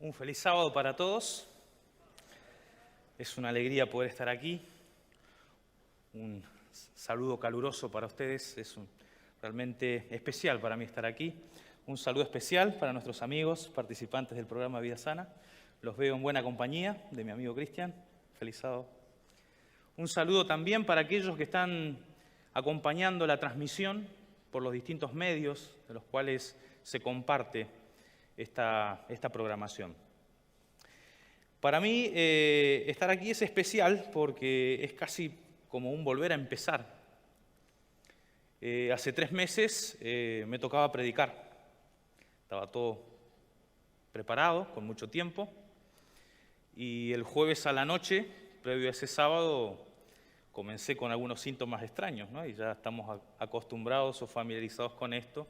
Un feliz sábado para todos. Es una alegría poder estar aquí. Un saludo caluroso para ustedes. Es realmente especial para mí estar aquí. Un saludo especial para nuestros amigos participantes del programa Vida Sana. Los veo en buena compañía de mi amigo Cristian. Feliz sábado. Un saludo también para aquellos que están acompañando la transmisión por los distintos medios de los cuales se comparte esta programación. Para mí estar aquí es especial porque es casi como un volver a empezar. Hace 3 meses me tocaba predicar. Estaba todo preparado, con mucho tiempo, y el jueves a la noche, previo a ese sábado, comencé con algunos síntomas extraños, ¿no? Y ya estamos acostumbrados o familiarizados con esto.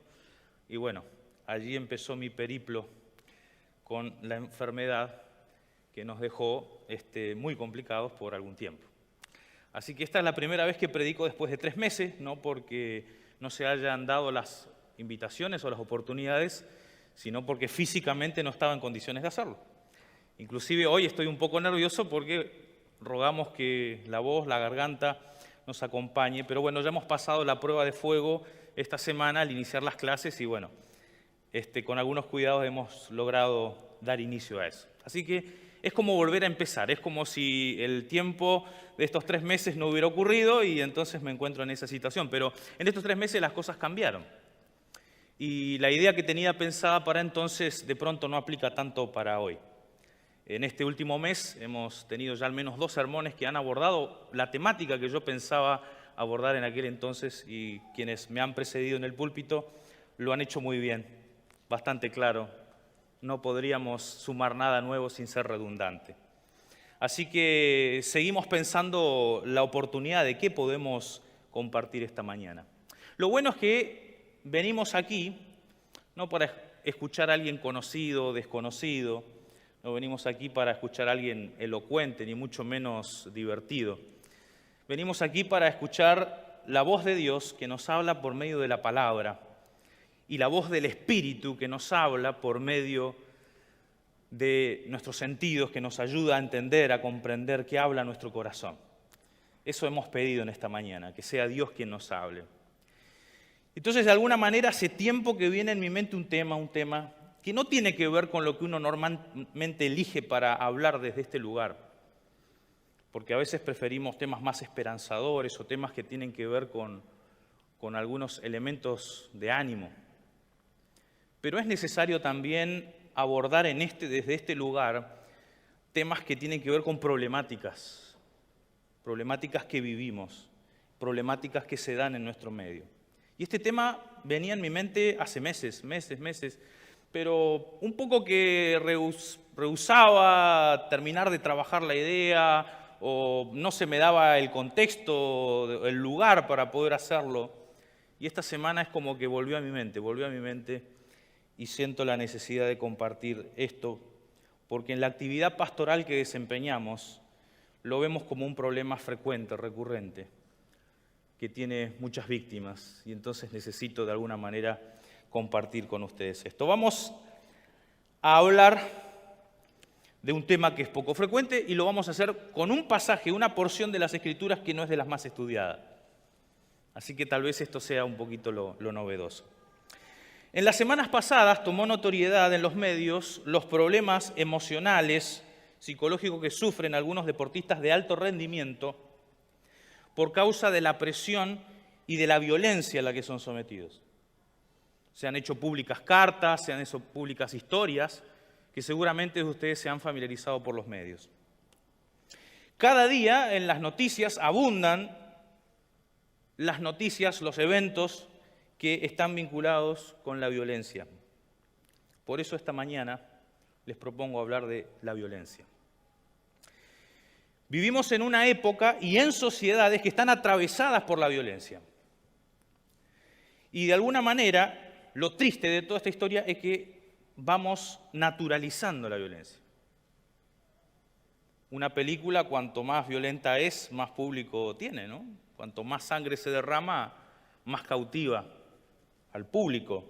Y bueno, allí empezó mi periplo con la enfermedad que nos dejó muy complicados por algún tiempo. Así que esta es la primera vez que predico después de 3 meses, no porque no se hayan dado las invitaciones o las oportunidades, sino porque físicamente no estaba en condiciones de hacerlo. Inclusive hoy estoy un poco nervioso porque rogamos que la voz, la garganta nos acompañe, pero bueno, ya hemos pasado la prueba de fuego esta semana al iniciar las clases y bueno, con algunos cuidados hemos logrado dar inicio a eso. Así que es como volver a empezar, es como si el tiempo de estos 3 meses no hubiera ocurrido y entonces me encuentro en esa situación. Pero en estos 3 meses las cosas cambiaron. Y la idea que tenía pensada para entonces de pronto no aplica tanto para hoy. En este último mes hemos tenido ya al menos 2 sermones que han abordado la temática que yo pensaba abordar en aquel entonces y quienes me han precedido en el púlpito lo han hecho muy bien, bastante claro. No podríamos sumar nada nuevo sin ser redundante. Así que seguimos pensando la oportunidad de qué podemos compartir esta mañana. Lo bueno es que venimos aquí no para escuchar a alguien conocido o desconocido, no venimos aquí para escuchar a alguien elocuente, ni mucho menos divertido. Venimos aquí para escuchar la voz de Dios que nos habla por medio de la palabra y la voz del Espíritu que nos habla por medio de nuestros sentidos, que nos ayuda a entender, a comprender qué habla nuestro corazón. Eso hemos pedido en esta mañana, que sea Dios quien nos hable. Entonces, de alguna manera, hace tiempo que viene en mi mente un tema que no tiene que ver con lo que uno normalmente elige para hablar desde este lugar, porque a veces preferimos temas más esperanzadores o temas que tienen que ver con algunos elementos de ánimo. Pero es necesario también abordar desde este lugar temas que tienen que ver con problemáticas que vivimos, problemáticas que se dan en nuestro medio. Y este tema venía en mi mente hace meses, pero un poco que rehusaba terminar de trabajar la idea o no se me daba el contexto, el lugar para poder hacerlo. Y esta semana es como que volvió a mi mente y siento la necesidad de compartir esto, porque en la actividad pastoral que desempeñamos lo vemos como un problema frecuente, recurrente, que tiene muchas víctimas y entonces necesito de alguna manera compartir con ustedes esto. Vamos a hablar de un tema que es poco frecuente y lo vamos a hacer con un pasaje, una porción de las Escrituras que no es de las más estudiadas. Así que tal vez esto sea un poquito lo novedoso. En las semanas pasadas tomó notoriedad en los medios los problemas emocionales, psicológicos que sufren algunos deportistas de alto rendimiento por causa de la presión y de la violencia a la que son sometidos. Se han hecho públicas cartas, se han hecho públicas historias que seguramente ustedes se han familiarizado por los medios. Cada día en las noticias abundan las noticias, los eventos que están vinculados con la violencia. Por eso esta mañana les propongo hablar de la violencia. Vivimos en una época y en sociedades que están atravesadas por la violencia. Y de alguna manera, lo triste de toda esta historia es que vamos naturalizando la violencia. Una película, cuanto más violenta es, más público tiene, ¿no? Cuanto más sangre se derrama, más cautiva al público.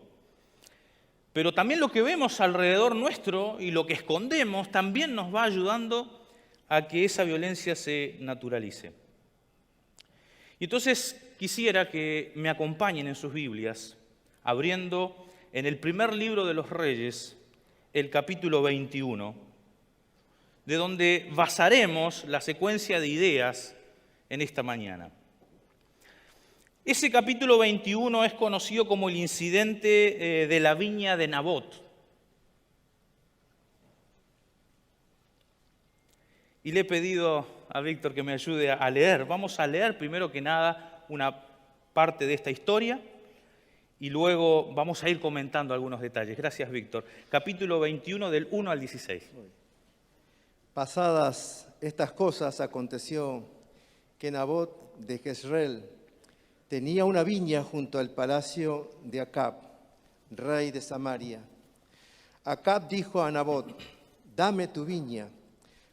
Pero también lo que vemos alrededor nuestro y lo que escondemos también nos va ayudando a que esa violencia se naturalice. Y entonces quisiera que me acompañen en sus Biblias, abriendo en el primer libro de los Reyes, el capítulo 21, de donde basaremos la secuencia de ideas en esta mañana. Ese capítulo 21 es conocido como el incidente de la viña de Nabot. Y le he pedido a Víctor que me ayude a leer. Vamos a leer primero que nada una parte de esta historia y luego vamos a ir comentando algunos detalles. Gracias, Víctor. Capítulo 21 del 1 al 16. Pasadas estas cosas, aconteció que Nabot de Jezreel tenía una viña junto al palacio de Acab, rey de Samaria. Acab dijo a Nabot: dame tu viña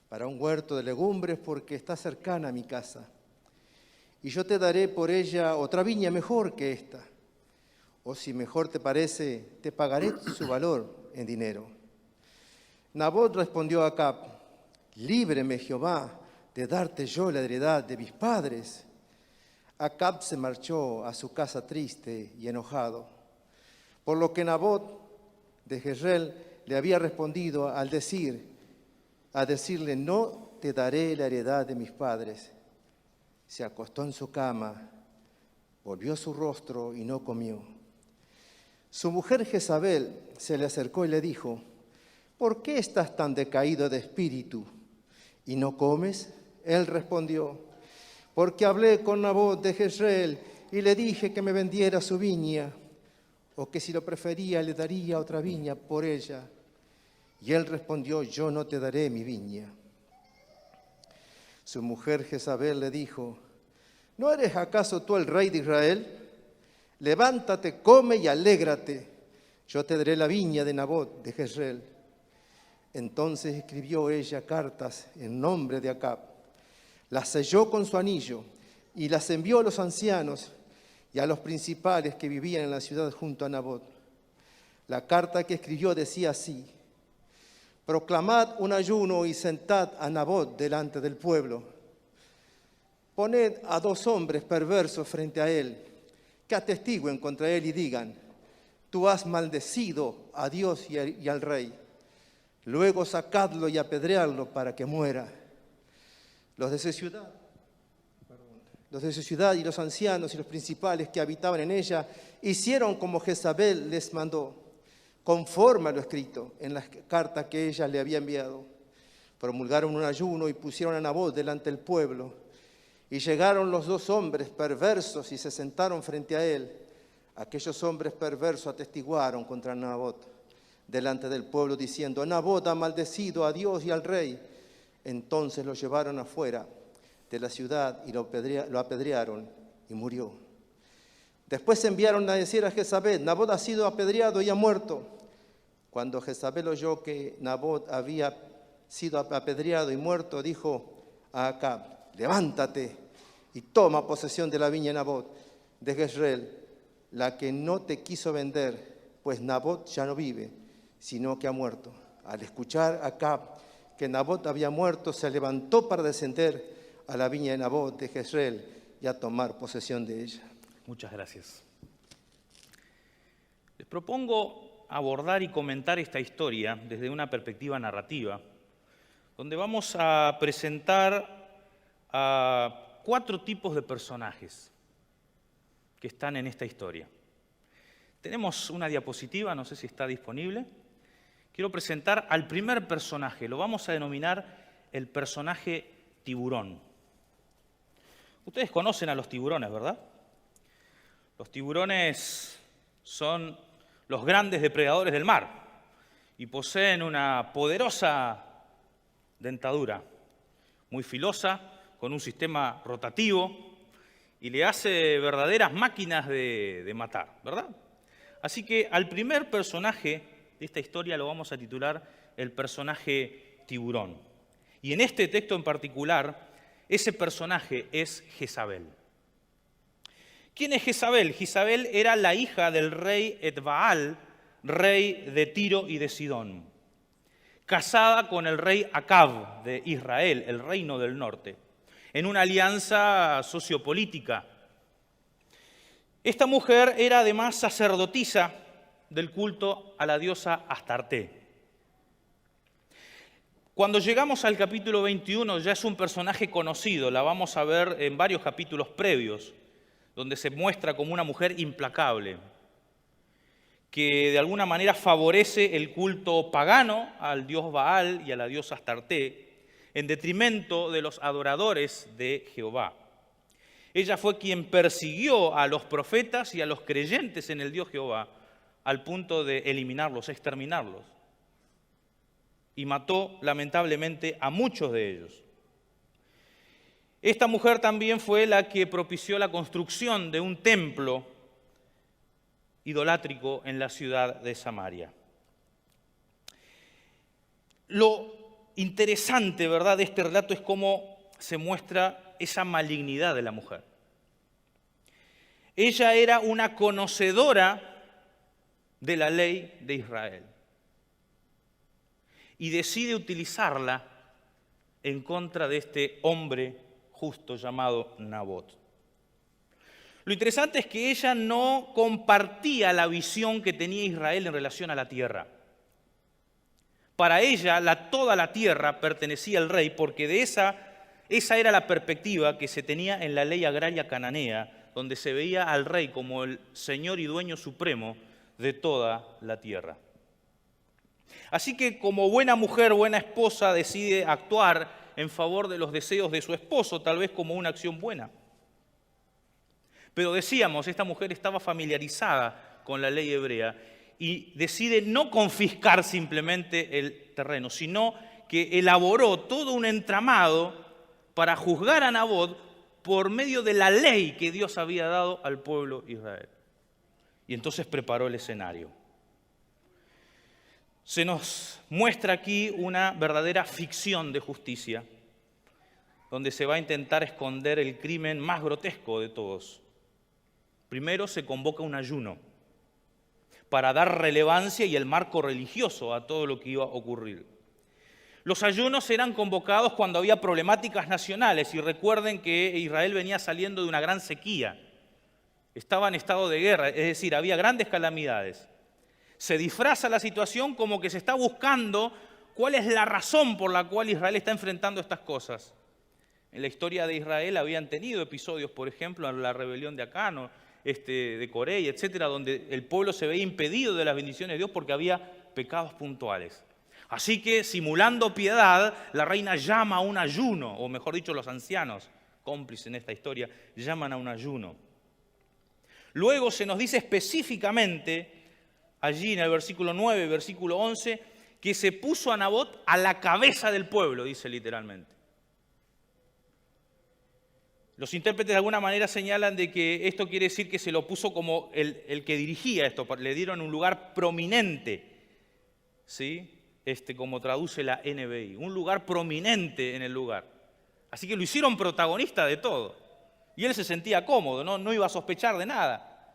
para un huerto de legumbres, porque está cercana a mi casa. Y yo te daré por ella otra viña mejor que esta. O si mejor te parece, te pagaré su valor en dinero. Nabot respondió a Acab: líbreme Jehová de darte yo la heredad de mis padres. Acab se marchó a su casa triste y enojado, por lo que Nabot de Jezreel le había respondido a decirle: no te daré la heredad de mis padres. Se acostó en su cama, volvió su rostro y no comió. Su mujer Jezabel se le acercó y le dijo: ¿por qué estás tan decaído de espíritu y no comes? Él respondió: porque hablé con Nabot de Jezreel y le dije que me vendiera su viña, o que si lo prefería le daría otra viña por ella. Y él respondió: yo no te daré mi viña. Su mujer Jezabel le dijo: ¿no eres acaso tú el rey de Israel? Levántate, come y alégrate. Yo te daré la viña de Nabot de Jezreel. Entonces escribió ella cartas en nombre de Acab, las selló con su anillo y las envió a los ancianos y a los principales que vivían en la ciudad junto a Nabot. La carta que escribió decía así: proclamad un ayuno y sentad a Nabot delante del pueblo. Poned a 2 hombres perversos frente a él, que atestiguen contra él y digan: tú has maldecido a Dios y al rey. Luego sacadlo y apedreadlo para que muera. Los de su ciudad y los ancianos y los principales que habitaban en ella hicieron como Jezabel les mandó, conforme a lo escrito en la carta que ella le había enviado. Promulgaron un ayuno y pusieron a Nabot delante del pueblo. Y llegaron los 2 hombres perversos y se sentaron frente a él. Aquellos hombres perversos atestiguaron contra Nabot delante del pueblo, diciendo: Nabot ha maldecido a Dios y al rey. Entonces lo llevaron afuera de la ciudad y lo apedrearon y murió. Después enviaron a decir a Jezabel: Nabot ha sido apedreado y ha muerto. Cuando Jezabel oyó que Nabot había sido apedreado y muerto, dijo a Acab: levántate y toma posesión de la viña Nabot de Jezreel, la que no te quiso vender, pues Nabot ya no vive, sino que ha muerto. Al escuchar Acab que Nabot había muerto, se levantó para descender a la viña de Nabot de Jezreel y a tomar posesión de ella. Muchas gracias. Les propongo abordar y comentar esta historia desde una perspectiva narrativa, donde vamos a presentar a 4 tipos de personajes que están en esta historia. Tenemos una diapositiva, no sé si está disponible. Quiero presentar al primer personaje, lo vamos a denominar el personaje tiburón. Ustedes conocen a los tiburones, ¿verdad? Los tiburones son los grandes depredadores del mar y poseen una poderosa dentadura, muy filosa, con un sistema rotativo y le hace verdaderas máquinas de matar, ¿verdad? Así que al primer personaje de esta historia lo vamos a titular el personaje tiburón. Y en este texto en particular, ese personaje es Jezabel. ¿Quién es Jezabel? Jezabel era la hija del rey Etbaal rey de Tiro y de Sidón, casada con el rey Acab de Israel, el reino del norte, en una alianza sociopolítica. Esta mujer era además sacerdotisa del culto a la diosa Astarté. Cuando llegamos al capítulo 21 ya es un personaje conocido, la vamos a ver en varios capítulos previos, donde se muestra como una mujer implacable, que de alguna manera favorece el culto pagano al dios Baal y a la diosa Astarté, en detrimento de los adoradores de Jehová. Ella fue quien persiguió a los profetas y a los creyentes en el Dios Jehová al punto de eliminarlos, exterminarlos. Y mató lamentablemente a muchos de ellos. Esta mujer también fue la que propició la construcción de un templo idolátrico en la ciudad de Samaria. Lo interesante, ¿verdad?, de este relato es cómo se muestra esa malignidad de la mujer. Ella era una conocedora de la ley de Israel y decide utilizarla en contra de este hombre justo llamado Nabot. Lo interesante es que ella no compartía la visión que tenía Israel en relación a la tierra. Para ella, toda la tierra pertenecía al rey, porque esa era la perspectiva que se tenía en la ley agraria cananea, donde se veía al rey como el señor y dueño supremo de toda la tierra. Así que como buena mujer, buena esposa, decide actuar en favor de los deseos de su esposo, tal vez como una acción buena. Pero decíamos, esta mujer estaba familiarizada con la ley hebrea y decide no confiscar simplemente el terreno, sino que elaboró todo un entramado para juzgar a Nabot por medio de la ley que Dios había dado al pueblo de Israel. Y entonces preparó el escenario. Se nos muestra aquí una verdadera ficción de justicia, donde se va a intentar esconder el crimen más grotesco de todos. Primero se convoca un ayuno para dar relevancia y el marco religioso a todo lo que iba a ocurrir. Los ayunos eran convocados cuando había problemáticas nacionales, y recuerden que Israel venía saliendo de una gran sequía. Estaba en estado de guerra, es decir, había grandes calamidades. Se disfraza la situación como que se está buscando cuál es la razón por la cual Israel está enfrentando estas cosas. En la historia de Israel habían tenido episodios, por ejemplo, en la rebelión de Acán, de Coré, etcétera, donde el pueblo se veía impedido de las bendiciones de Dios porque había pecados puntuales. Así que, simulando piedad, la reina llama a un ayuno, o mejor dicho, los ancianos, cómplices en esta historia, llaman a un ayuno. Luego se nos dice específicamente, allí en el versículo 9, versículo 11, que se puso a Nabot a la cabeza del pueblo, dice literalmente. Los intérpretes de alguna manera señalan de que esto quiere decir que se lo puso como el que dirigía esto, le dieron un lugar prominente, ¿sí? Como traduce la NBI, un lugar prominente en el lugar. Así que lo hicieron protagonista de todo. Y él se sentía cómodo, no iba a sospechar de nada.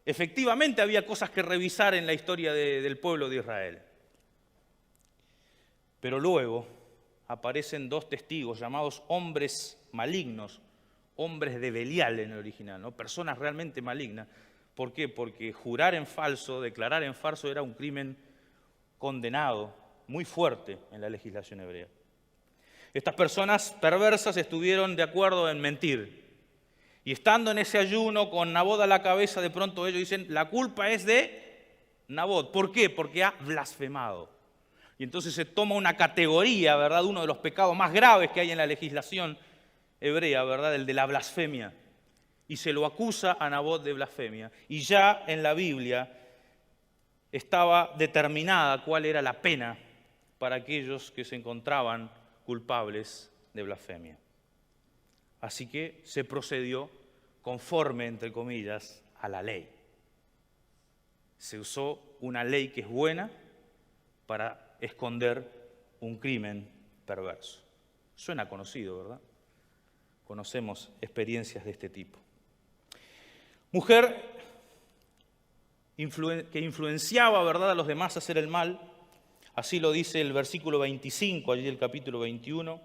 Efectivamente había cosas que revisar en la historia del pueblo de Israel. Pero luego aparecen dos testigos llamados hombres malignos, hombres de Belial en el original, ¿no? Personas realmente malignas. ¿Por qué? Porque jurar en falso, declarar en falso era un crimen condenado muy fuerte en la legislación hebrea. Estas personas perversas estuvieron de acuerdo en mentir. Y estando en ese ayuno con Nabot a la cabeza, de pronto ellos dicen, la culpa es de Nabot. ¿Por qué? Porque ha blasfemado. Y entonces se toma una categoría, ¿verdad? Uno de los pecados más graves que hay en la legislación hebrea, ¿verdad? El de la blasfemia. Y se lo acusa a Nabot de blasfemia. Y ya en la Biblia estaba determinada cuál era la pena para aquellos que se encontraban culpables de blasfemia. Así que se procedió conforme, entre comillas, a la ley. Se usó una ley que es buena para esconder un crimen perverso. Suena conocido, ¿verdad? Conocemos experiencias de este tipo. Mujer, que influenciaba, ¿verdad?, a los demás a hacer el mal. Así lo dice el versículo 25, allí del capítulo 21,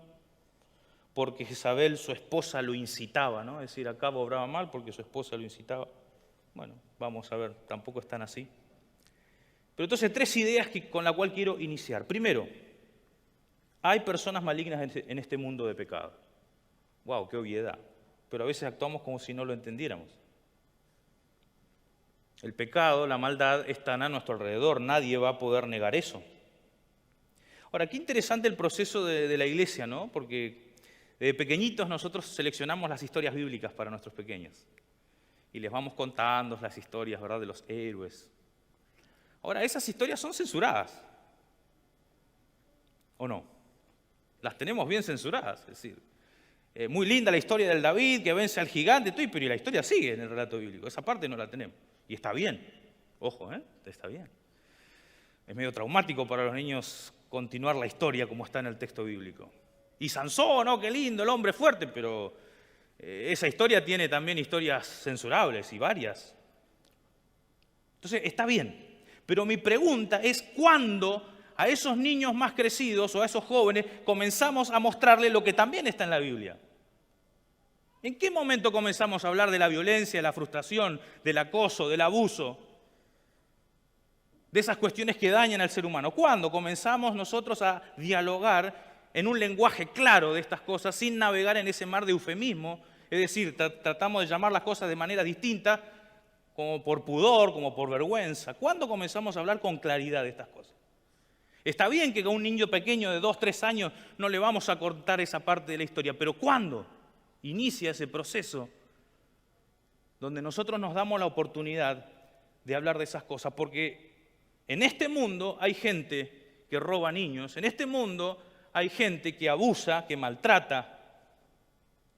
porque Jezabel, su esposa, lo incitaba, ¿no? Es decir, acá obraba mal porque su esposa lo incitaba. Bueno, vamos a ver, tampoco están así. Pero entonces 3 ideas con las cuales quiero iniciar. Primero, hay personas malignas en este mundo de pecado. ¡Wow! ¡Qué obviedad! Pero a veces actuamos como si no lo entendiéramos. El pecado, la maldad, están a nuestro alrededor. Nadie va a poder negar eso. Ahora, qué interesante el proceso de la iglesia, ¿no? Porque desde pequeñitos nosotros seleccionamos las historias bíblicas para nuestros pequeños. Y les vamos contando las historias, ¿verdad?, de los héroes. Ahora, esas historias son censuradas. ¿O no? Las tenemos bien censuradas. Es decir, muy linda la historia del David que vence al gigante, pero la historia sigue en el relato bíblico. Esa parte no la tenemos. Y está bien. Ojo, está bien. Es medio traumático para los niños continuar la historia como está en el texto bíblico. Y Sansón, qué lindo, el hombre fuerte, pero esa historia tiene también historias censurables y varias. Entonces, está bien. Pero mi pregunta es, ¿cuándo a esos niños más crecidos o a esos jóvenes comenzamos a mostrarles lo que también está en la Biblia? ¿En qué momento comenzamos a hablar de la violencia, de la frustración, del acoso, del abuso? De esas cuestiones que dañan al ser humano. ¿Cuándo comenzamos nosotros a dialogar en un lenguaje claro de estas cosas sin navegar en ese mar de eufemismo? Es decir, tratamos de llamar las cosas de manera distinta, como por pudor, como por vergüenza. ¿Cuándo comenzamos a hablar con claridad de estas cosas? Está bien que a un niño pequeño de 2, 3 años no le vamos a contar esa parte de la historia, pero ¿cuándo inicia ese proceso donde nosotros nos damos la oportunidad de hablar de esas cosas? Porque en este mundo hay gente que roba niños, en este mundo hay gente que abusa, que maltrata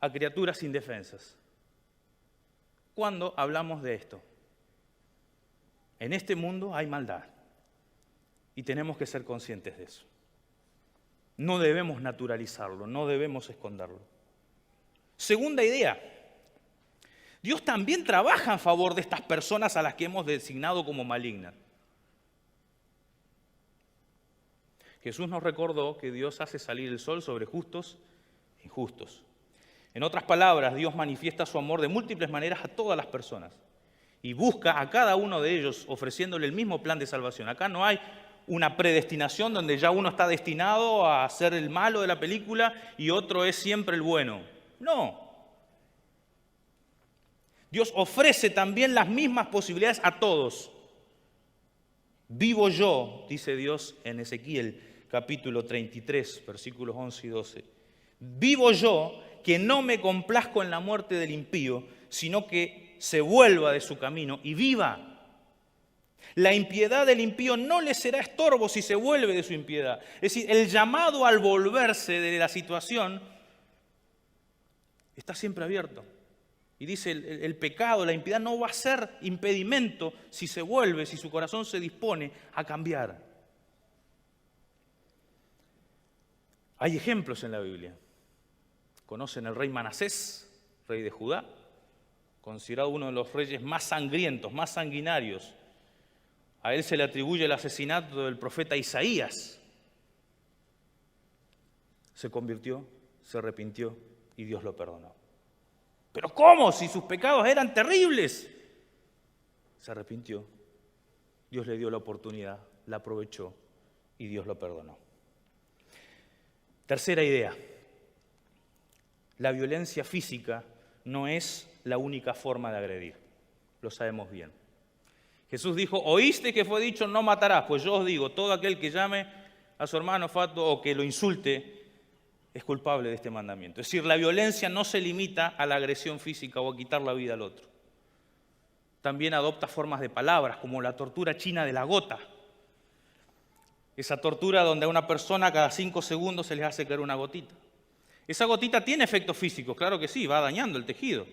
a criaturas indefensas. ¿Cuándo hablamos de esto? En este mundo hay maldad y tenemos que ser conscientes de eso. No debemos naturalizarlo, no debemos esconderlo. Segunda idea, Dios también trabaja en favor de estas personas a las que hemos designado como malignas. Jesús nos recordó que Dios hace salir el sol sobre justos e injustos. En otras palabras, Dios manifiesta su amor de múltiples maneras a todas las personas y busca a cada uno de ellos ofreciéndole el mismo plan de salvación. Acá no hay una predestinación donde ya uno está destinado a ser el malo de la película y otro es siempre el bueno. No. Dios ofrece también las mismas posibilidades a todos. Vivo yo, dice Dios en Ezequiel capítulo 33, versículos 11 y 12. Vivo yo, que no me complazco en la muerte del impío, sino que se vuelva de su camino y viva. La impiedad del impío no le será estorbo si se vuelve de su impiedad. Es decir, el llamado al volverse de la situación está siempre abierto. Y dice, el pecado, la impiedad no va a ser impedimento si se vuelve, si su corazón se dispone a cambiar. Hay ejemplos en la Biblia. Conocen el rey Manasés, rey de Judá, considerado uno de los reyes más sangrientos, más sanguinarios. A él se le atribuye el asesinato del profeta Isaías. Se convirtió, se arrepintió y Dios lo perdonó. ¿Pero cómo? Si sus pecados eran terribles. Se arrepintió, Dios le dio la oportunidad, la aprovechó y Dios lo perdonó. Tercera idea. La violencia física no es la única forma de agredir. Lo sabemos bien. Jesús dijo, oíste que fue dicho no matarás, pues yo os digo, todo aquel que llame a su hermano fatuo o que lo insulte es culpable de este mandamiento. Es decir, la violencia no se limita a la agresión física o a quitar la vida al otro. También adopta formas de palabras, como la tortura china de la gota. Esa tortura donde a una persona cada 5 segundos se les hace caer una gotita. Esa gotita tiene efectos físicos, claro que sí, va dañando el tejido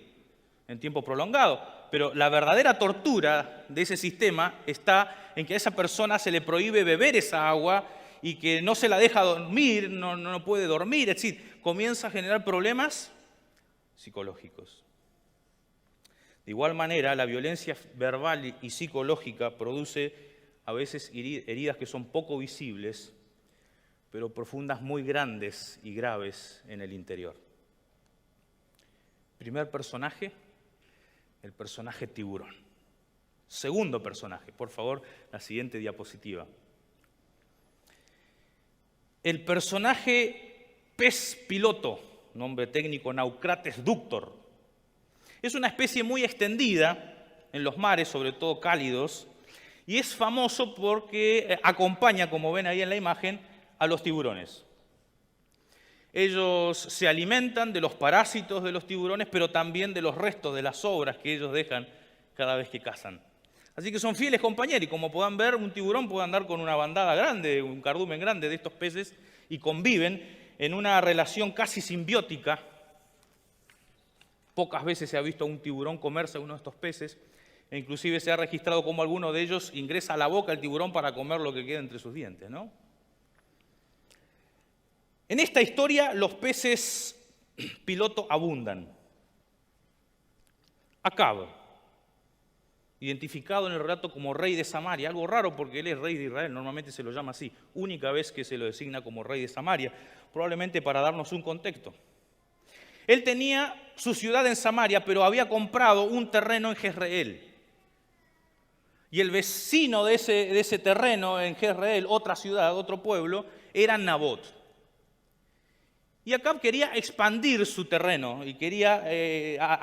en tiempo prolongado, pero la verdadera tortura de ese sistema está en que a esa persona se le prohíbe beber esa agua y que no se la deja dormir, no puede dormir, es decir, comienza a generar problemas psicológicos. De igual manera, la violencia verbal y psicológica produce a veces heridas que son poco visibles, pero profundas, muy grandes y graves en el interior. Primer personaje, el personaje tiburón. Segundo personaje, por favor, la siguiente diapositiva. El personaje pez piloto, nombre técnico Naucrates ductor, es una especie muy extendida en los mares, sobre todo cálidos, y es famoso porque acompaña, como ven ahí en la imagen, a los tiburones. Ellos se alimentan de los parásitos de los tiburones, pero también de los restos de las sobras que ellos dejan cada vez que cazan. Así que son fieles compañeros y como puedan ver, un tiburón puede andar con una bandada grande, un cardumen grande de estos peces y conviven en una relación casi simbiótica. Pocas veces se ha visto a un tiburón comerse a uno de estos peces e inclusive se ha registrado cómo alguno de ellos ingresa a la boca el tiburón para comer lo que queda entre sus dientes, ¿no? En esta historia los peces piloto abundan. Acab, identificado en el relato como rey de Samaria, algo raro porque él es rey de Israel, normalmente se lo llama así, única vez que se lo designa como rey de Samaria, probablemente para darnos un contexto. Él tenía su ciudad en Samaria, pero había comprado un terreno en Jezreel. Y el vecino de ese terreno en Jezreel, otra ciudad, otro pueblo, era Nabot. Y Acab quería expandir su terreno y quería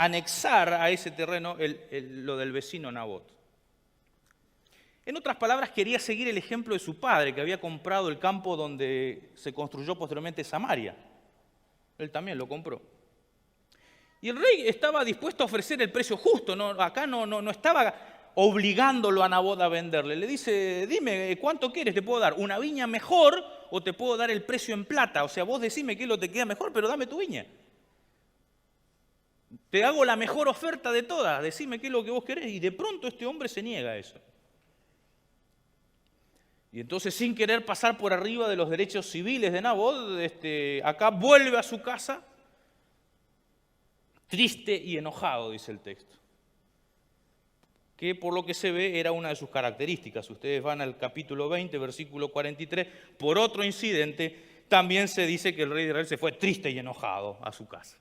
anexar a ese terreno lo del vecino Nabot. En otras palabras, quería seguir el ejemplo de su padre, que había comprado el campo donde se construyó posteriormente Samaria. Él también lo compró. Y el rey estaba dispuesto a ofrecer el precio justo, acá no estaba obligándolo a Nabot a venderle. Le dice, dime, ¿cuánto quieres? Te puedo dar una viña mejor o te puedo dar el precio en plata. O sea, vos decime qué es lo que te queda mejor, pero dame tu viña. Te hago la mejor oferta de todas, decime qué es lo que vos querés. Y de pronto este hombre se niega a eso. Y entonces, sin querer pasar por arriba de los derechos civiles de Nabot, acá vuelve a su casa triste y enojado, dice el texto. Que por lo que se ve era una de sus características. Ustedes van al capítulo 20, versículo 43, por otro incidente, también se dice que el rey de Israel se fue triste y enojado a su casa.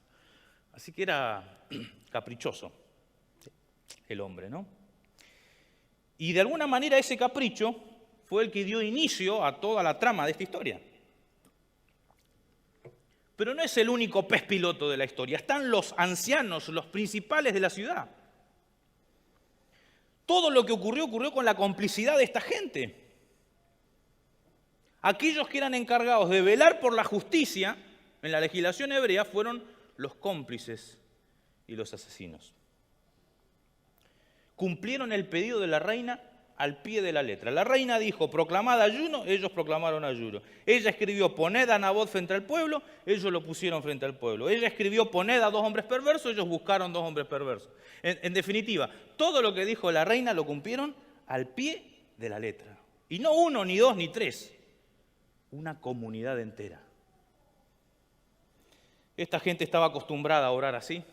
Así que era caprichoso el hombre, ¿no? Y de alguna manera ese capricho fue el que dio inicio a toda la trama de esta historia. Pero no es el único pez piloto de la historia, están los ancianos, los principales de la ciudad. Todo lo que ocurrió con la complicidad de esta gente. Aquellos que eran encargados de velar por la justicia en la legislación hebrea fueron los cómplices y los asesinos. Cumplieron el pedido de la reina al pie de la letra. La reina dijo, proclamad ayuno, ellos proclamaron ayuno. Ella escribió, poned a Nabot frente al pueblo, ellos lo pusieron frente al pueblo. Ella escribió, poned a 2 hombres perversos, ellos buscaron 2 hombres perversos. En definitiva, todo lo que dijo la reina lo cumplieron al pie de la letra. Y no 1, ni 2, ni 3, una comunidad entera. Esta gente estaba acostumbrada a orar así.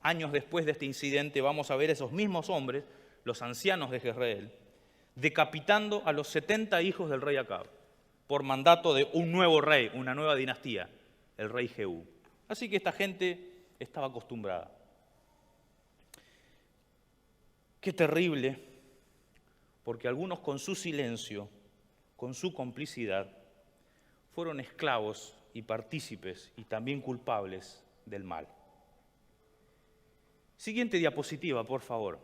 Años después de este incidente vamos a ver esos mismos hombres, los ancianos de Jezreel, decapitando a los 70 hijos del rey Acab, por mandato de un nuevo rey, una nueva dinastía, el rey Jehú. Así que esta gente estaba acostumbrada. Qué terrible, porque algunos con su silencio, con su complicidad, fueron esclavos y partícipes y también culpables del mal. Siguiente diapositiva, por favor.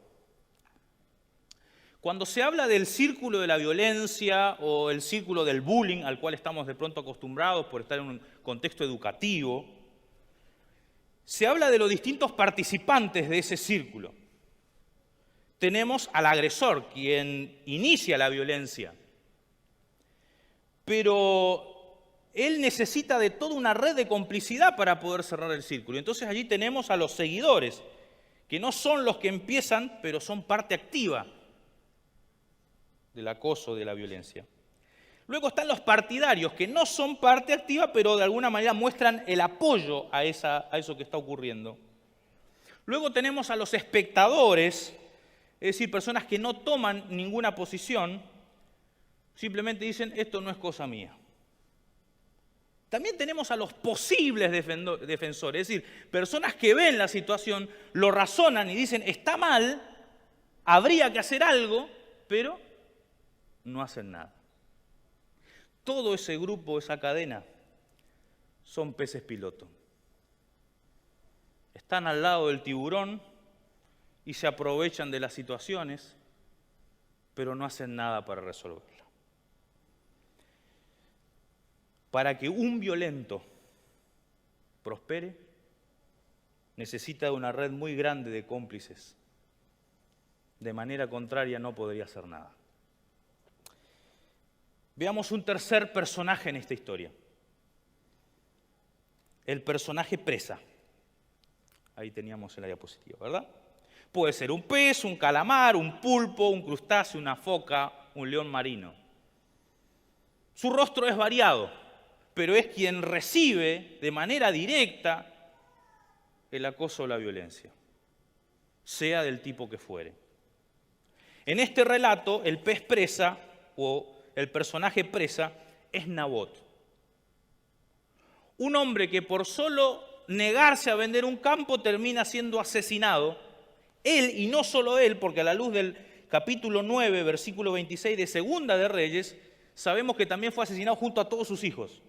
Cuando se habla del círculo de la violencia o el círculo del bullying, al cual estamos de pronto acostumbrados por estar en un contexto educativo, se habla de los distintos participantes de ese círculo. Tenemos al agresor, quien inicia la violencia, pero él necesita de toda una red de complicidad para poder cerrar el círculo. Entonces allí tenemos a los seguidores, que no son los que empiezan, pero son parte activa del acoso, de la violencia. Luego están los partidarios, que no son parte activa, pero de alguna manera muestran el apoyo a eso que está ocurriendo. Luego tenemos a los espectadores, es decir, personas que no toman ninguna posición, simplemente dicen, esto no es cosa mía. También tenemos a los posibles defensores, es decir, personas que ven la situación, lo razonan y dicen, está mal, habría que hacer algo, pero no hacen nada. Todo ese grupo, esa cadena, son peces piloto. Están al lado del tiburón y se aprovechan de las situaciones, pero no hacen nada para resolverla. Para que un violento prospere, necesita de una red muy grande de cómplices. De manera contraria no podría hacer nada. Veamos un tercer personaje en esta historia. El personaje presa. Ahí teníamos en la diapositiva, ¿verdad? Puede ser un pez, un calamar, un pulpo, un crustáceo, una foca, un león marino. Su rostro es variado, pero es quien recibe de manera directa el acoso o la violencia, sea del tipo que fuere. En este relato, el pez presa o el personaje presa es Nabot. Un hombre que por solo negarse a vender un campo termina siendo asesinado. Él, y no solo él, porque a la luz del capítulo 9, versículo 26 de Segunda de Reyes, sabemos que también fue asesinado junto a todos sus hijos.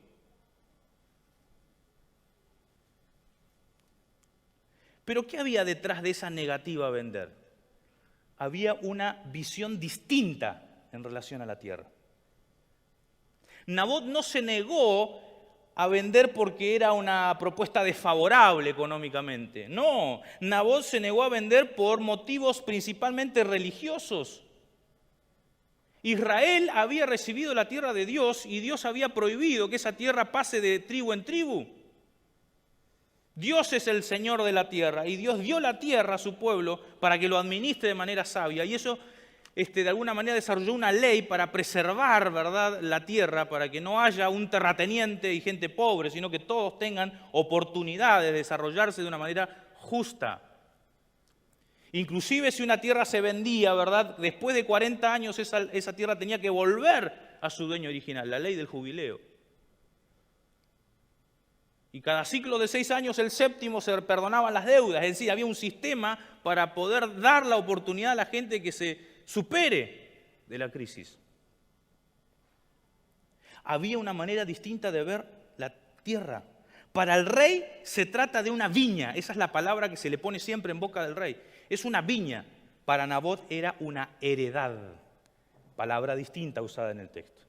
Pero ¿qué había detrás de esa negativa a vender? Había una visión distinta en relación a la tierra. Nabot no se negó a vender porque era una propuesta desfavorable económicamente. No, Nabot se negó a vender por motivos principalmente religiosos. Israel había recibido la tierra de Dios y Dios había prohibido que esa tierra pase de tribu en tribu. Dios es el Señor de la tierra y Dios dio la tierra a su pueblo para que lo administre de manera sabia. Y eso, de alguna manera, desarrolló una ley para preservar, ¿verdad?, la tierra, para que no haya un terrateniente y gente pobre, sino que todos tengan oportunidades de desarrollarse de una manera justa. Inclusive si una tierra se vendía, ¿verdad?, después de 40 años esa tierra tenía que volver a su dueño original, la ley del jubileo. Y cada ciclo de 6 años, el séptimo, se perdonaban las deudas. Es decir, había un sistema para poder dar la oportunidad a la gente que se supere de la crisis. Había una manera distinta de ver la tierra. Para el rey se trata de una viña. Esa es la palabra que se le pone siempre en boca del rey. Es una viña. Para Nabot era una heredad. Palabra distinta usada en el texto.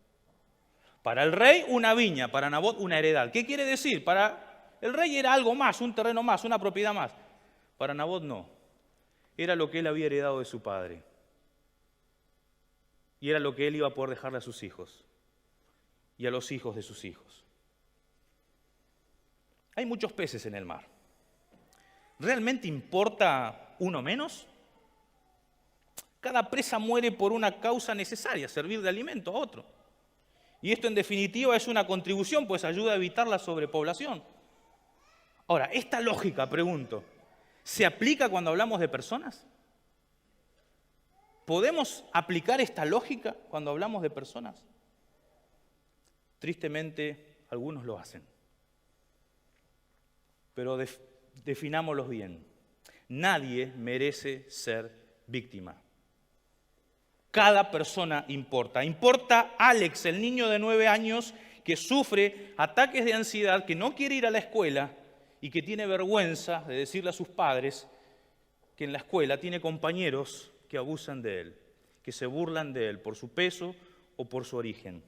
Para el rey, una viña, para Nabot, una heredad. ¿Qué quiere decir? Para el rey era algo más, un terreno más, una propiedad más. Para Nabot no. Era lo que él había heredado de su padre. Y era lo que él iba a poder dejarle a sus hijos. Y a los hijos de sus hijos. Hay muchos peces en el mar. ¿Realmente importa uno menos? Cada presa muere por una causa necesaria, servir de alimento a otro. Y esto en definitiva es una contribución, pues ayuda a evitar la sobrepoblación. Ahora, esta lógica, pregunto, ¿se aplica cuando hablamos de personas? ¿Podemos aplicar esta lógica cuando hablamos de personas? Tristemente, algunos lo hacen. Pero definámoslos bien. Nadie merece ser víctima. Cada persona importa. Importa Alex, el niño de 9 años que sufre ataques de ansiedad, que no quiere ir a la escuela y que tiene vergüenza de decirle a sus padres que en la escuela tiene compañeros que abusan de él, que se burlan de él por su peso o por su origen.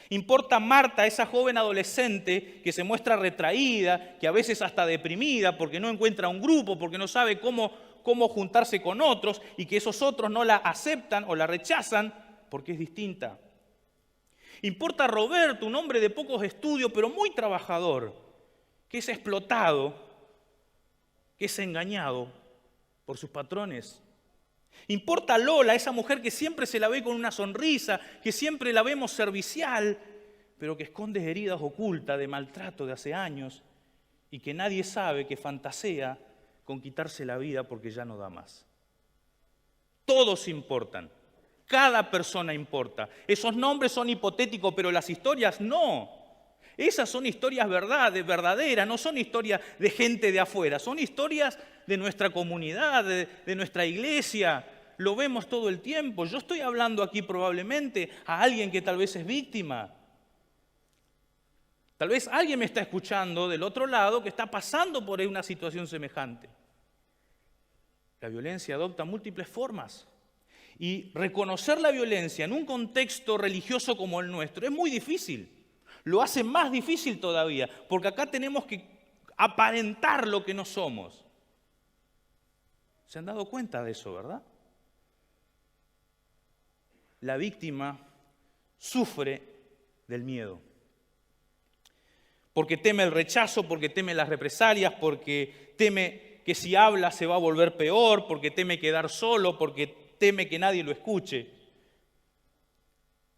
Importa Marta, esa joven adolescente que se muestra retraída, que a veces hasta deprimida porque no encuentra un grupo, porque no sabe cómo juntarse con otros y que esos otros no la aceptan o la rechazan porque es distinta. Importa Roberto, un hombre de pocos estudios pero muy trabajador, que es explotado, que es engañado por sus patrones. Importa Lola, esa mujer que siempre se la ve con una sonrisa, que siempre la vemos servicial, pero que esconde heridas ocultas de maltrato de hace años y que nadie sabe que fantasea con quitarse la vida porque ya no da más. Todos importan. Cada persona importa. Esos nombres son hipotéticos, pero las historias no. Esas son historias verdaderas, no son historias de gente de afuera, son historias de nuestra comunidad, de nuestra iglesia. Lo vemos todo el tiempo. Yo estoy hablando aquí probablemente a alguien que tal vez es víctima. Tal vez alguien me está escuchando del otro lado que está pasando por una situación semejante. La violencia adopta múltiples formas. Y reconocer la violencia en un contexto religioso como el nuestro es muy difícil. Lo hace más difícil todavía, porque acá tenemos que aparentar lo que no somos. ¿Se han dado cuenta de eso, verdad? La víctima sufre del miedo. Porque teme el rechazo, porque teme las represalias, porque teme que si habla se va a volver peor, porque teme quedar solo, porque teme que nadie lo escuche.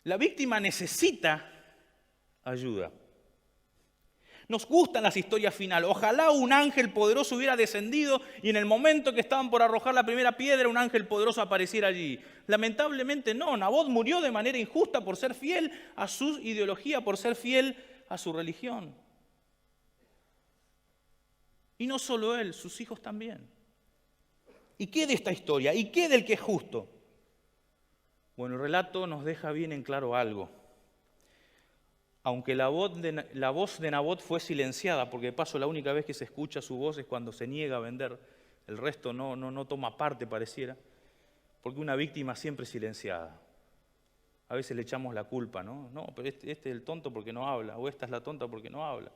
La víctima necesita ayuda. Nos gustan las historias finales. Ojalá un ángel poderoso hubiera descendido y en el momento que estaban por arrojar la primera piedra, un ángel poderoso apareciera allí. Lamentablemente no. Nabot murió de manera injusta por ser fiel a su ideología, por ser fiel a su religión. Y no solo él, sus hijos también. ¿Y qué de esta historia? ¿Y qué del que es justo? Bueno, el relato nos deja bien en claro algo. Aunque la voz de Nabot fue silenciada, porque de paso la única vez que se escucha su voz es cuando se niega a vender, el resto no toma parte, pareciera, porque una víctima siempre es silenciada. A veces le echamos la culpa, ¿no? No, pero este es el tonto porque no habla, o esta es la tonta porque no habla.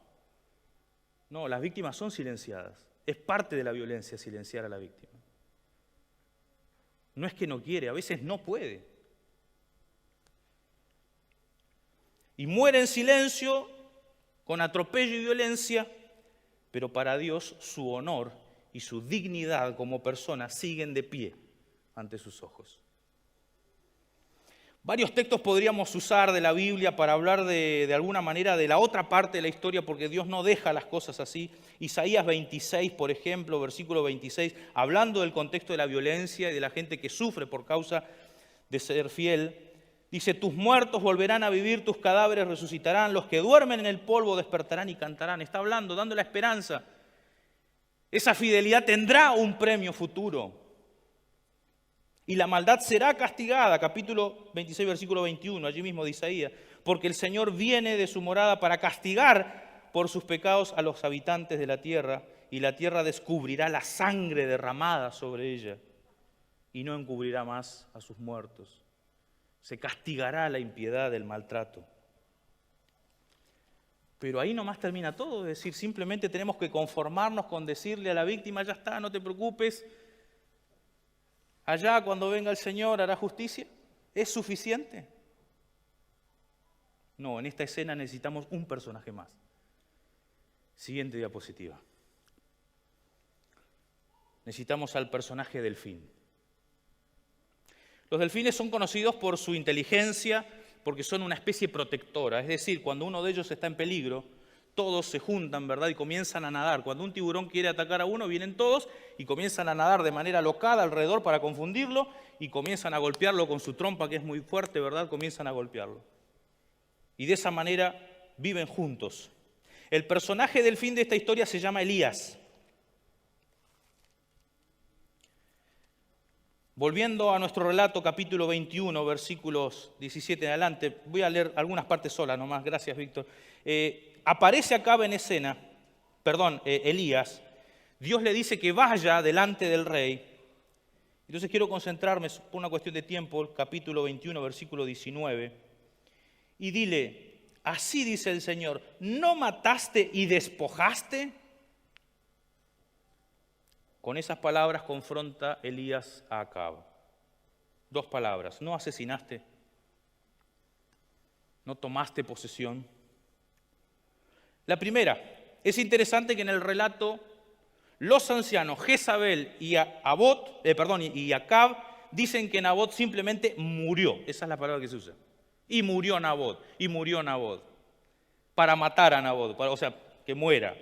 No, las víctimas son silenciadas. Es parte de la violencia silenciar a la víctima. No es que no quiere, a veces no puede. Y muere en silencio, con atropello y violencia, pero para Dios su honor y su dignidad como persona siguen de pie ante sus ojos. Varios textos podríamos usar de la Biblia para hablar de alguna manera de la otra parte de la historia, porque Dios no deja las cosas así. Isaías 26, por ejemplo, versículo 26, hablando del contexto de la violencia y de la gente que sufre por causa de ser fiel, dice: tus muertos volverán a vivir, tus cadáveres resucitarán, los que duermen en el polvo despertarán y cantarán. Está hablando, dando la esperanza. Esa fidelidad tendrá un premio futuro. Y la maldad será castigada, capítulo 26, versículo 21, allí mismo de Isaías, porque el Señor viene de su morada para castigar por sus pecados a los habitantes de la tierra, y la tierra descubrirá la sangre derramada sobre ella, y no encubrirá más a sus muertos. Se castigará la impiedad del maltrato. Pero ahí nomás termina todo, es decir, simplemente tenemos que conformarnos con decirle a la víctima: ya está, no te preocupes, allá cuando venga el Señor hará justicia. ¿Es suficiente? No, en esta escena necesitamos un personaje más. Siguiente diapositiva. Necesitamos al personaje delfín. Los delfines son conocidos por su inteligencia, porque son una especie protectora. Es decir, cuando uno de ellos está en peligro, todos se juntan, ¿verdad? Y comienzan a nadar. Cuando un tiburón quiere atacar a uno, vienen todos y comienzan a nadar de manera alocada alrededor para confundirlo y comienzan a golpearlo con su trompa, que es muy fuerte, ¿verdad? Comienzan a golpearlo. Y de esa manera viven juntos. El personaje delfín de esta historia se llama Elías. Volviendo a nuestro relato, capítulo 21, versículos 17 en adelante, voy a leer algunas partes solas nomás, gracias Víctor. Aparece acá Elías. Dios le dice que vaya delante del rey. Entonces quiero concentrarme por una cuestión de tiempo, el capítulo 21, versículo 19. Y dile: así dice el Señor, ¿no mataste y despojaste? Con esas palabras confronta Elías a Acab. 2 palabras: no asesinaste, no tomaste posesión. La primera, es interesante que en el relato los ancianos Jezabel y Acab dicen que Nabot simplemente murió. Esa es la palabra que se usa. Y murió Nabot, para matar a Nabot, o sea, que muera.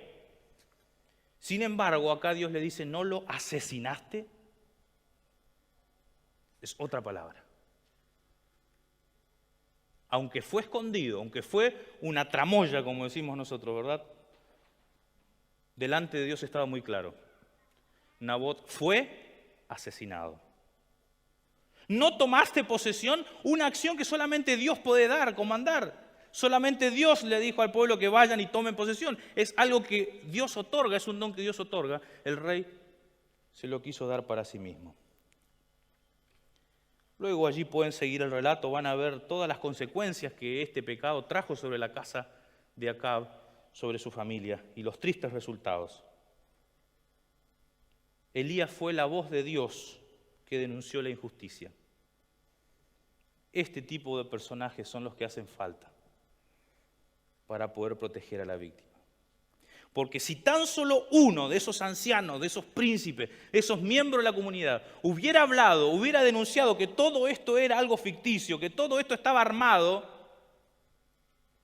Sin embargo, acá Dios le dice, ¿no lo asesinaste? Es otra palabra. Aunque fue escondido, aunque fue una tramoya, como decimos nosotros, ¿verdad? Delante de Dios estaba muy claro. Nabot fue asesinado. No tomaste posesión, una acción que solamente Dios puede dar, comandar. Solamente Dios le dijo al pueblo que vayan y tomen posesión. Es algo que Dios otorga, es un don que Dios otorga. El rey se lo quiso dar para sí mismo. Luego allí pueden seguir el relato, van a ver todas las consecuencias que este pecado trajo sobre la casa de Acab, sobre su familia y los tristes resultados. Elías fue la voz de Dios que denunció la injusticia. Este tipo de personajes son los que hacen falta para poder proteger a la víctima. Porque si tan solo uno de esos ancianos, de esos príncipes, de esos miembros de la comunidad, hubiera hablado, hubiera denunciado que todo esto era algo ficticio, que todo esto estaba armado,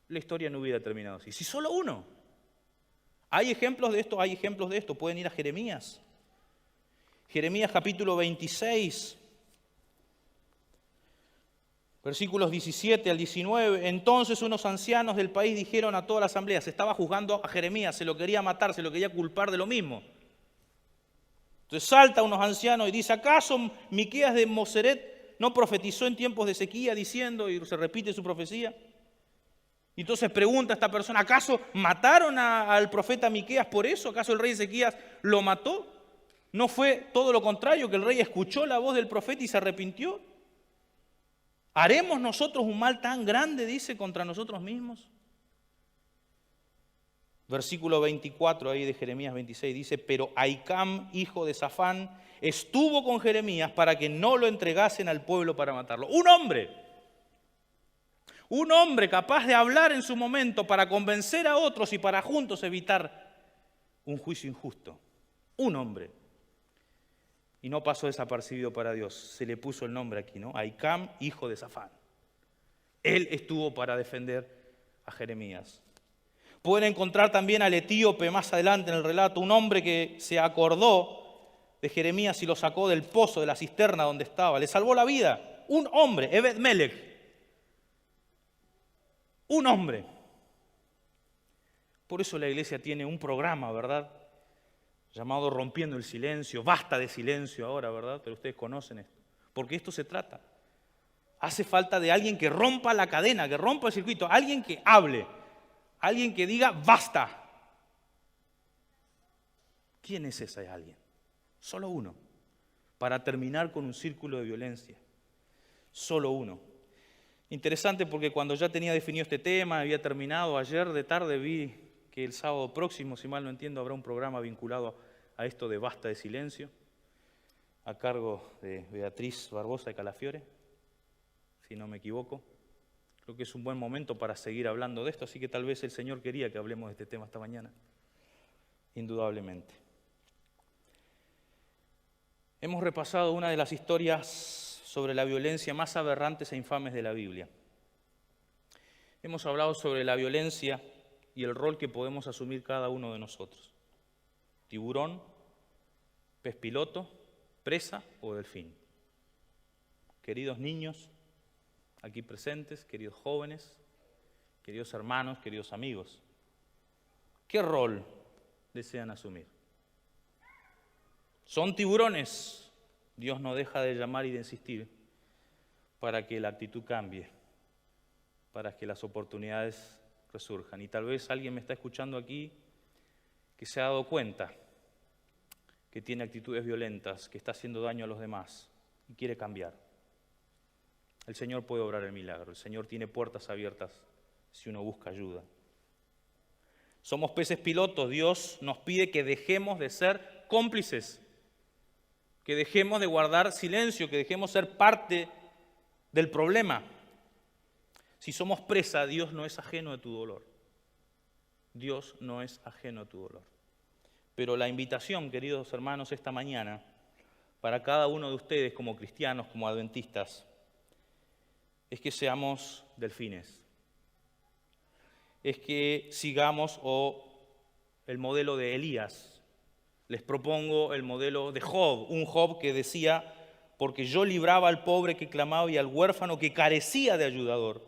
la historia no hubiera terminado así. Si solo uno. Hay ejemplos de esto, pueden ir a Jeremías. Jeremías capítulo 26, versículos 17 al 19. Entonces unos ancianos del país dijeron a toda la asamblea, se estaba juzgando a Jeremías, se lo quería matar, se lo quería culpar de lo mismo. Entonces salta unos ancianos y dice, ¿acaso Miqueas de Moseret no profetizó en tiempos de sequía diciendo, y se repite su profecía? Y entonces pregunta a esta persona, ¿acaso mataron al profeta Miqueas por eso? ¿Acaso el rey Ezequías lo mató? ¿No fue todo lo contrario, que el rey escuchó la voz del profeta y se arrepintió? ¿Haremos nosotros un mal tan grande, dice, contra nosotros mismos? Versículo 24 ahí de Jeremías 26 dice, pero Ahicam, hijo de Safán, estuvo con Jeremías para que no lo entregasen al pueblo para matarlo. Un hombre capaz de hablar en su momento para convencer a otros y para juntos evitar un juicio injusto. Un hombre. Y no pasó desapercibido para Dios. Se le puso el nombre aquí, ¿no? Ahicam, hijo de Safán. Él estuvo para defender a Jeremías. Pueden encontrar también al etíope más adelante en el relato, un hombre que se acordó de Jeremías y lo sacó del pozo, de la cisterna donde estaba. Le salvó la vida. Un hombre, Ebed-Melech. Un hombre. Por eso la iglesia tiene un programa, ¿verdad?, llamado Rompiendo el Silencio. Basta de silencio ahora, ¿verdad? Pero ustedes conocen esto. Porque esto se trata. Hace falta de alguien que rompa la cadena, que rompa el circuito, alguien que hable, alguien que diga basta. ¿Quién es ese alguien? Solo uno. Para terminar con un círculo de violencia. Solo uno. Interesante porque cuando ya tenía definido este tema, había terminado, ayer de tarde vi que el sábado próximo, si mal no entiendo, habrá un programa vinculado a esto de Basta de Silencio, a cargo de Beatriz Barbosa de Calafiore, si no me equivoco. Creo que es un buen momento para seguir hablando de esto, así que tal vez el Señor quería que hablemos de este tema esta mañana, indudablemente. Hemos repasado una de las historias sobre la violencia más aberrantes e infames de la Biblia. Hemos hablado sobre la violencia y el rol que podemos asumir cada uno de nosotros. Tiburón, pez piloto, presa o delfín. Queridos niños aquí presentes, queridos jóvenes, queridos hermanos, queridos amigos, ¿qué rol desean asumir? ¿Son tiburones? Dios no deja de llamar y de insistir para que la actitud cambie, para que las oportunidades resurjan. Y tal vez alguien me está escuchando aquí que se ha dado cuenta que tiene actitudes violentas, que está haciendo daño a los demás y quiere cambiar. El Señor puede obrar el milagro. El Señor tiene puertas abiertas si uno busca ayuda. Somos peces pilotos. Dios nos pide que dejemos de ser cómplices, que dejemos de guardar silencio, que dejemos ser parte del problema. Si somos presa, Dios no es ajeno de tu dolor. Dios no es ajeno a tu dolor. Pero la invitación, queridos hermanos, esta mañana, para cada uno de ustedes como cristianos, como adventistas, es que seamos delfines. Es que sigamos el modelo de Elías, les propongo el modelo de Job, un Job que decía, porque yo libraba al pobre que clamaba y al huérfano que carecía de ayudador.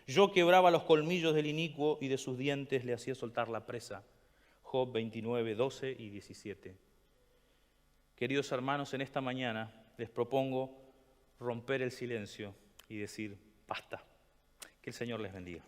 Yo quebraba los colmillos del inicuo y de sus dientes le hacía soltar la presa. Job 29, 12 y 17. Queridos hermanos, en esta mañana les propongo romper el silencio y decir, basta. Que el Señor les bendiga.